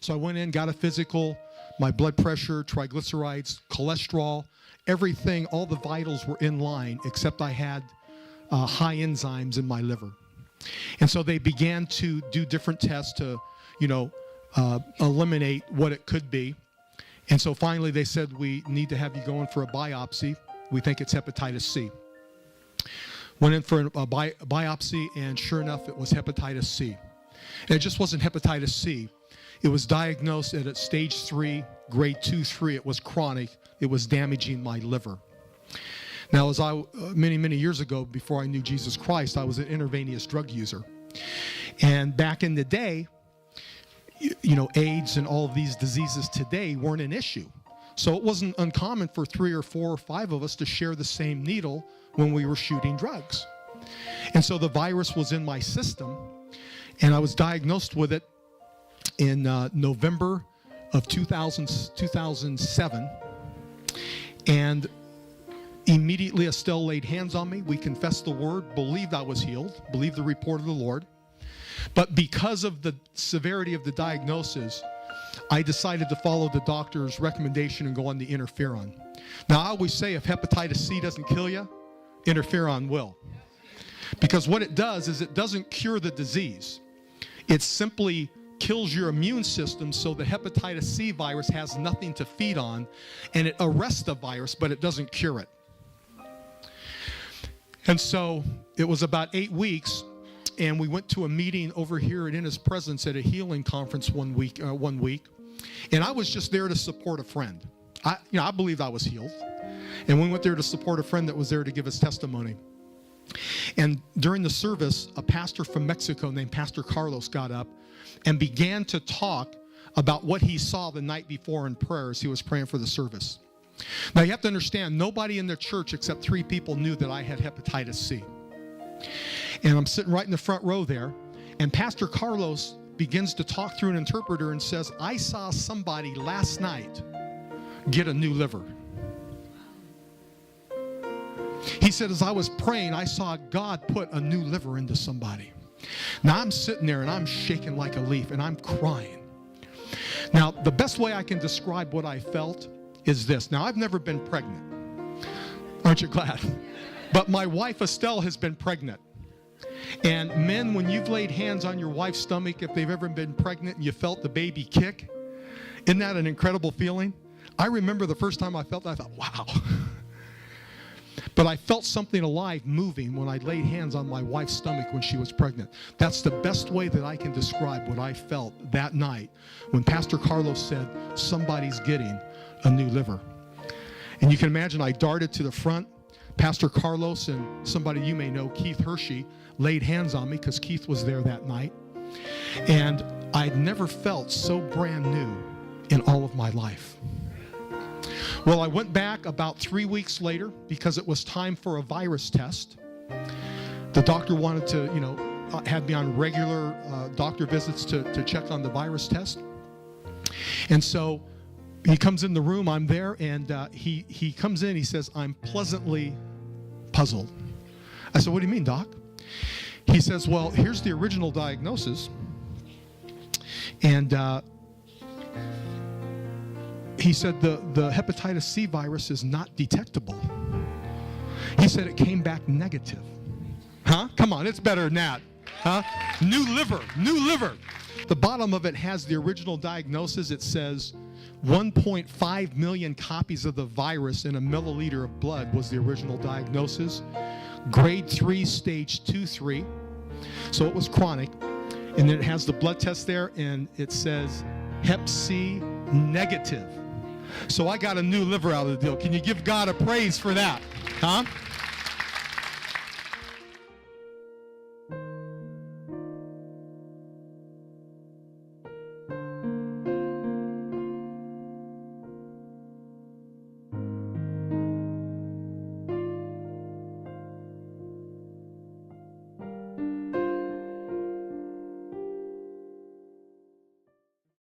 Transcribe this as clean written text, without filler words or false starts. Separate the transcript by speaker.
Speaker 1: So I went in, got a physical, my blood pressure, triglycerides, cholesterol, everything, all the vitals were in line, except I had high enzymes in my liver. And so they began to do different tests to, eliminate what it could be. And so finally they said, we need to have you go in for a biopsy. We think it's hepatitis C. Went in for a biopsy, and sure enough, it was hepatitis C. And it just wasn't hepatitis C. It was diagnosed at stage 3, grade 2-3. It was chronic. It was damaging my liver. Now, as many years ago, before I knew Jesus Christ, I was an intravenous drug user. And back in the day, AIDS and all of these diseases today weren't an issue. So it wasn't uncommon for 3 or 4 or 5 of us to share the same needle when we were shooting drugs. And so the virus was in my system, and I was diagnosed with it in November of 2007. And immediately Estelle laid hands on me. We confessed the word, believed I was healed, believed the report of the Lord. But because of the severity of the diagnosis, I decided to follow the doctor's recommendation and go on the interferon. Now, I always say if hepatitis C doesn't kill you, interferon will. Because what it does is it doesn't cure the disease. It simply kills your immune system so the hepatitis C virus has nothing to feed on, and it arrests the virus, but it doesn't cure it. And so it was about 8 weeks, and we went to a meeting over here in His Presence at a healing conference one week, and I was just there to support a friend. I believed I was healed, and we went there to support a friend that was there to give his testimony. And during the service, a pastor from Mexico named Pastor Carlos got up and began to talk about what he saw the night before in prayer as he was praying for the service. Now, you have to understand, nobody in the church except 3 people knew that I had hepatitis C. And I'm sitting right in the front row there, and Pastor Carlos begins to talk through an interpreter and says, I saw somebody last night get a new liver. He said, as I was praying, I saw God put a new liver into somebody. Now, I'm sitting there, and I'm shaking like a leaf, and I'm crying. Now, the best way I can describe what I felt is this. Now, I've never been pregnant. Aren't you glad? But my wife, Estelle, has been pregnant. And men, when you've laid hands on your wife's stomach, if they've ever been pregnant and you felt the baby kick, isn't that an incredible feeling? I remember the first time I felt that, I thought, wow. But I felt something alive moving when I laid hands on my wife's stomach when she was pregnant. That's the best way that I can describe what I felt that night when Pastor Carlos said, somebody's getting a new liver. And you can imagine I darted to the front. Pastor Carlos and somebody you may know, Keith Hershey, laid hands on me because Keith was there that night. And I'd never felt so brand new in all of my life. Well, I went back about 3 weeks later because it was time for a virus test. The doctor wanted to, have me on regular doctor visits to check on the virus test. And so he comes in the room, I'm there, and he comes in, he says, I'm pleasantly puzzled. I said, what do you mean, Doc? He says, well, here's the original diagnosis. And he said the hepatitis C virus is not detectable. He said it came back negative. Huh? Come on, it's better than that. Huh? New liver. The bottom of it has the original diagnosis. It says 1.5 million copies of the virus in a milliliter of blood was the original diagnosis. Grade 3, stage 2-3. So it was chronic. And then it has the blood test there, and it says Hep C negative. So I got a new liver out of the deal. Can you give God a praise for that? Huh?